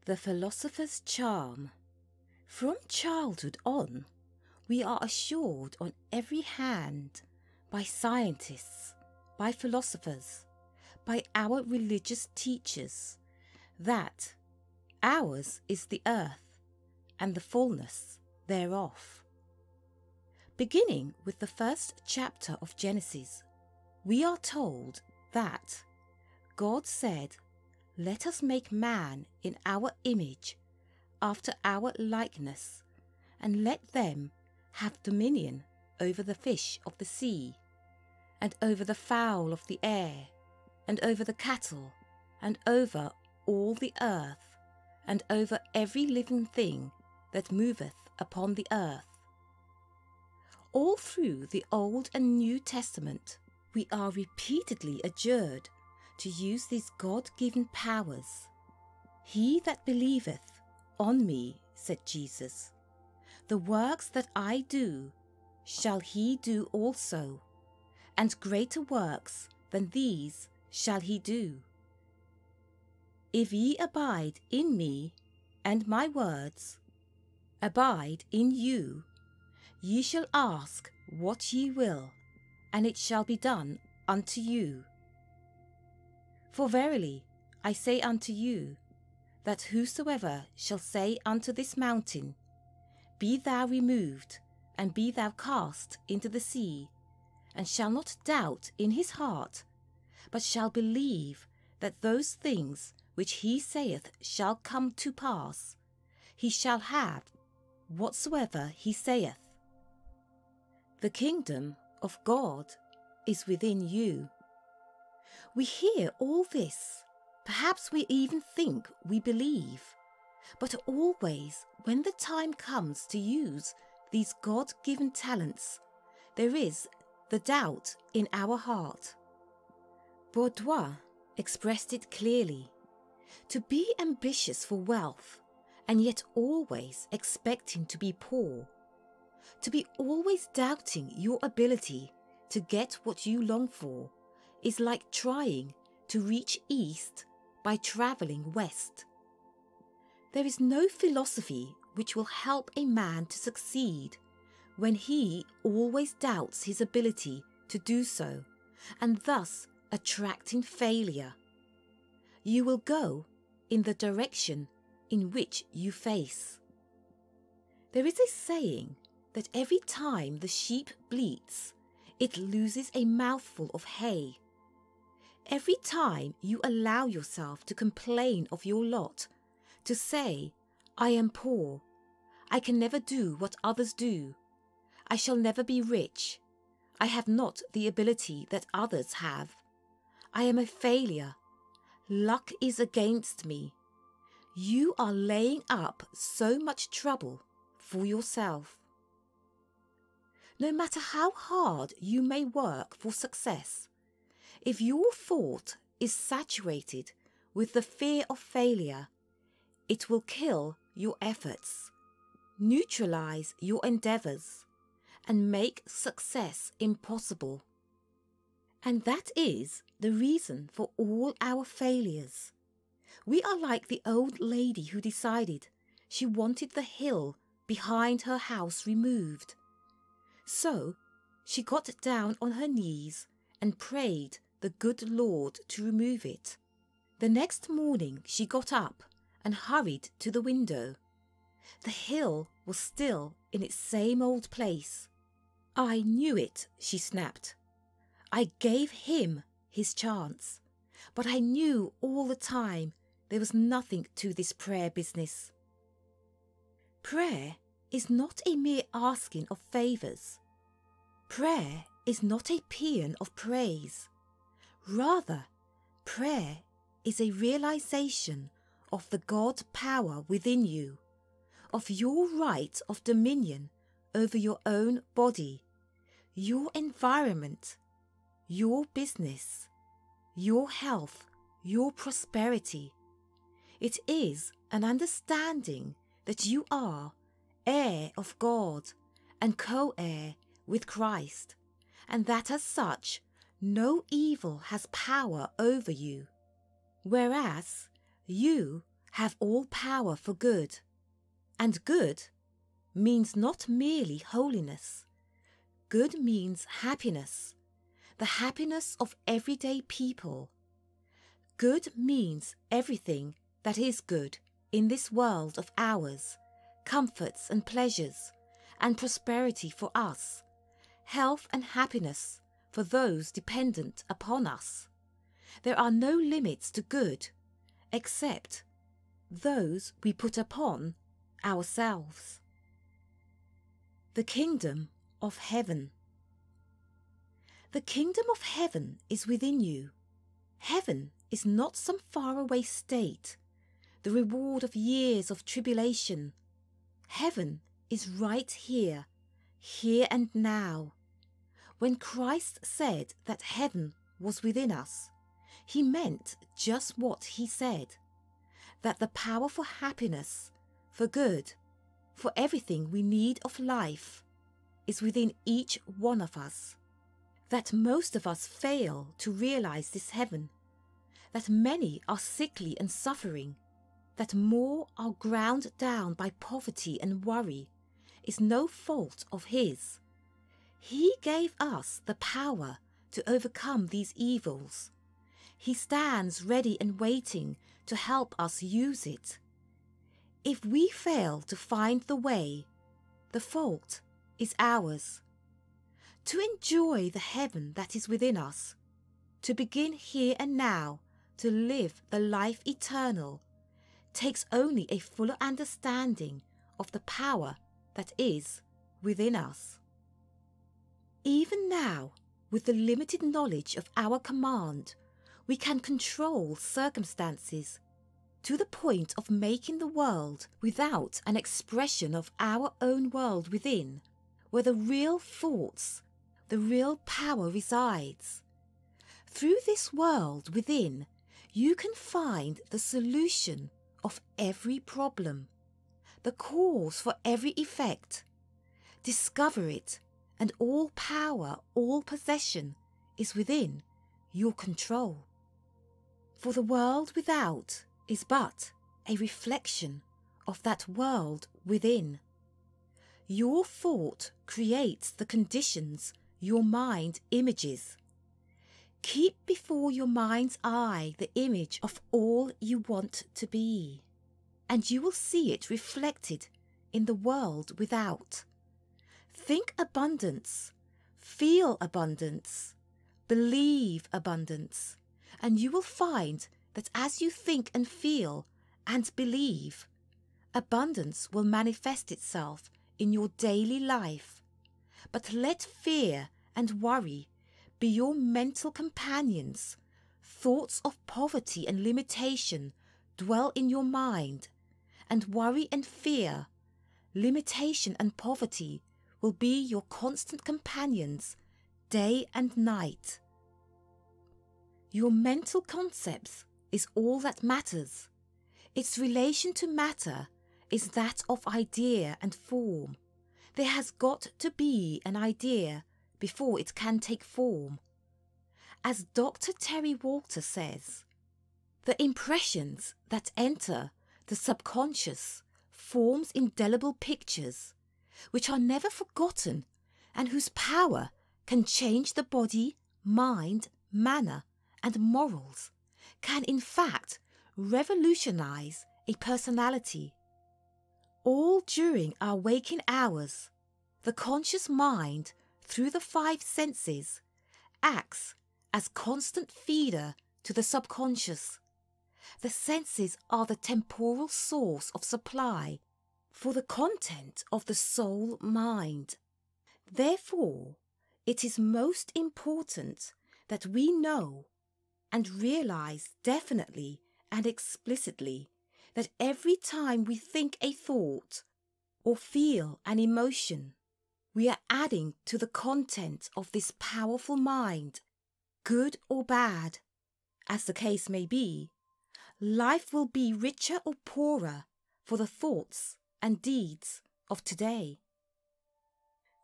The Philosopher's Charm. From childhood on, we are assured on every hand by scientists, by philosophers, by our religious teachers, that ours is the earth and the fullness thereof. Beginning with the first chapter of Genesis, we are told that God said, "Let us make man in our image, after our likeness, and let them have dominion over the fish of the sea, and over the fowl of the air, and over the cattle, and over all the earth, and over every living thing that moveth upon the earth." All through the Old and New Testament, we are repeatedly adjured to use these God-given powers. "He that believeth on me," said Jesus, "the works that I do shall he do also, and greater works than these shall he do. If ye abide in me, and my words abide in you, ye shall ask what ye will, and it shall be done unto you. For verily I say unto you, that whosoever shall say unto this mountain, Be thou removed, and be thou cast into the sea, and shall not doubt in his heart, but shall believe that those things which he saith shall come to pass, he shall have whatsoever he saith. The kingdom of God is within you." We hear all this, perhaps we even think we believe, but always when the time comes to use these God-given talents, there is the doubt in our heart. Baudouin expressed it clearly: to be ambitious for wealth and yet always expecting to be poor, to be always doubting your ability to get what you long for, is like trying to reach east by travelling west. There is no philosophy which will help a man to succeed when he always doubts his ability to do so, and thus attracting failure. You will go in the direction in which you face. There is a saying that every time the sheep bleats, it loses a mouthful of hay. Every time you allow yourself to complain of your lot, to say, "I am poor, I can never do what others do, I shall never be rich, I have not the ability that others have, I am a failure, luck is against me," you are laying up so much trouble for yourself. No matter how hard you may work for success, if your thought is saturated with the fear of failure, it will kill your efforts, neutralize your endeavors, and make success impossible. And that is the reason for all our failures. We are like the old lady who decided she wanted the hill behind her house removed. So she got down on her knees and prayed the good Lord to remove it. The next morning she got up and hurried to the window. The hill was still in its same old place. "I knew it," she snapped. "I gave him his chance, but I knew all the time there was nothing to this prayer business." Prayer is not a mere asking of favours. Prayer is not a paean of praise. Rather, prayer is a realization of the God power within you, of your right of dominion over your own body, your environment, your business, your health, your prosperity. It is an understanding that you are heir of God and co-heir with Christ, and that as such no evil has power over you, whereas you have all power for good, and good means not merely holiness. Good means happiness, the happiness of everyday people. Good means everything that is good in this world of ours, comforts and pleasures, and prosperity for us, health and happiness for those dependent upon us. There are no limits to good, except those we put upon ourselves. The Kingdom of Heaven. The kingdom of heaven is within you. Heaven is not some faraway state, the reward of years of tribulation. Heaven is right here, here and now. When Christ said that heaven was within us, he meant just what he said, that the power for happiness, for good, for everything we need of life is within each one of us. That most of us fail to realize this heaven, that many are sickly and suffering, that more are ground down by poverty and worry, is no fault of his. He gave us the power to overcome these evils. He stands ready and waiting to help us use it. If we fail to find the way, the fault is ours. To enjoy the heaven that is within us, to begin here and now to live the life eternal, takes only a fuller understanding of the power that is within us. Even now, with the limited knowledge of our command, we can control circumstances to the point of making the world without an expression of our own world within, where the real thoughts, the real power resides. Through this world within, you can find the solution of every problem, the cause for every effect. Discover it, and all power, all possession is within your control. For the world without is but a reflection of that world within. Your thought creates the conditions your mind images. Keep before your mind's eye the image of all you want to be, and you will see it reflected in the world without. Think abundance, feel abundance, believe abundance, and you will find that as you think and feel and believe, abundance will manifest itself in your daily life. But let fear and worry be your mental companions. Thoughts of poverty and limitation dwell in your mind, and worry and fear, limitation and poverty will be your constant companions day and night. Your mental concepts is all that matters. Its relation to matter is that of idea and form. There has got to be an idea before it can take form. As Dr. Terry Walter says, the impressions that enter the subconscious forms indelible pictures, which are never forgotten and whose power can change the body, mind, manner, and morals, can in fact revolutionize a personality. All during our waking hours, the conscious mind, through the five senses, acts as constant feeder to the subconscious. The senses are the temporal source of supply for the content of the soul mind. Therefore, it is most important that we know and realize definitely and explicitly that every time we think a thought or feel an emotion, we are adding to the content of this powerful mind, good or bad, as the case may be. Life will be richer or poorer for the thoughts and deeds of today.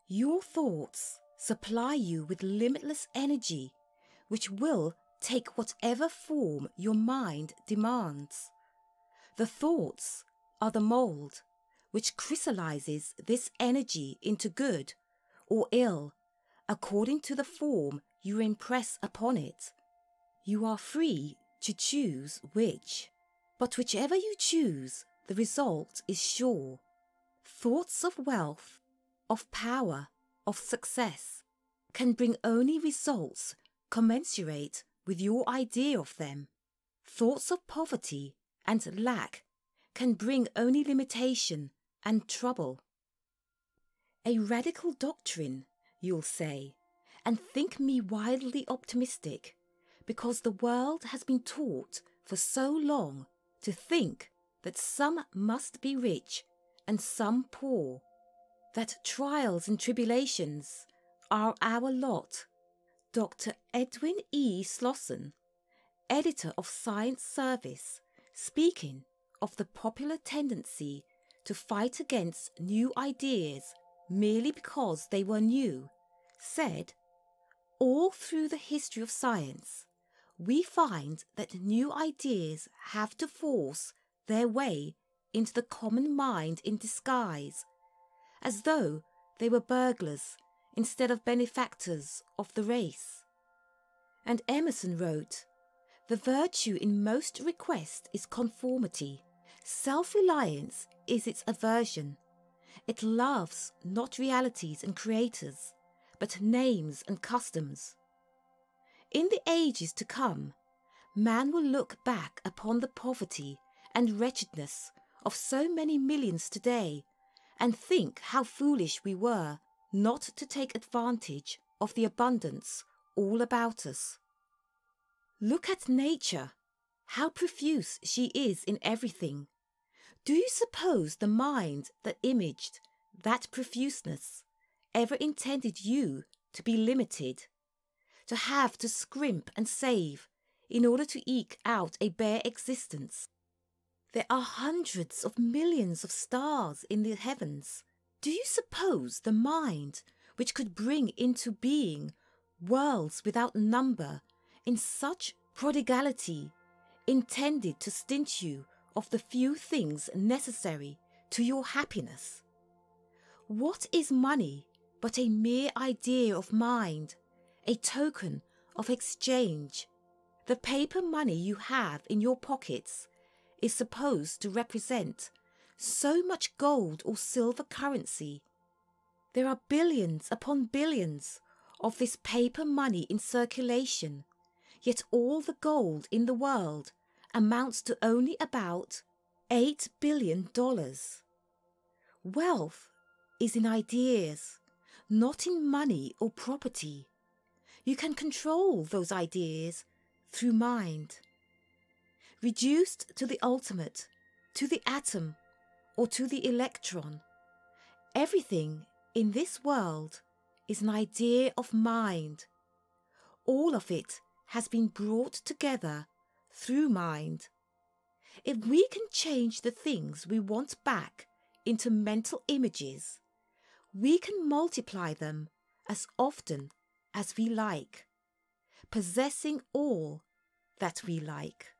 Your thoughts supply you with limitless energy, which will take whatever form your mind demands. The thoughts are the mould which crystallizes this energy into good or ill according to the form you impress upon it. You are free to choose which, but whichever you choose, the result is sure. Thoughts of wealth, of power, of success can bring only results commensurate with your idea of them. Thoughts of poverty and lack can bring only limitation and trouble. A radical doctrine, you'll say, and think me wildly optimistic, because the world has been taught for so long to think that some must be rich and some poor, that trials and tribulations are our lot. Dr. Edwin E. Slosson, editor of Science Service, speaking of the popular tendency to fight against new ideas merely because they were new, said, "All through the history of science, we find that new ideas have to force their way into the common mind in disguise, as though they were burglars instead of benefactors of the race." And Emerson wrote, "The virtue in most request is conformity. Self-reliance is its aversion. It loves not realities and creators, but names and customs." In the ages to come, man will look back upon the poverty and wretchedness of so many millions today and think how foolish we were not to take advantage of the abundance all about us. Look at nature, how profuse she is in everything. Do you suppose the mind that imaged that profuseness ever intended you to be limited, to have to scrimp and save in order to eke out a bare existence? There are hundreds of millions of stars in the heavens. Do you suppose the mind which could bring into being worlds without number in such prodigality intended to stint you of the few things necessary to your happiness? What is money but a mere idea of mind, a token of exchange? The paper money you have in your pockets is supposed to represent so much gold or silver currency. There are billions upon billions of this paper money in circulation, yet all the gold in the world amounts to only about $8 billion. Wealth is in ideas, not in money or property. You can control those ideas through mind. Reduced to the ultimate, to the atom or to the electron, everything in this world is an idea of mind. All of it has been brought together through mind. If we can change the things we want back into mental images, we can multiply them as often as we like, possessing all that we like.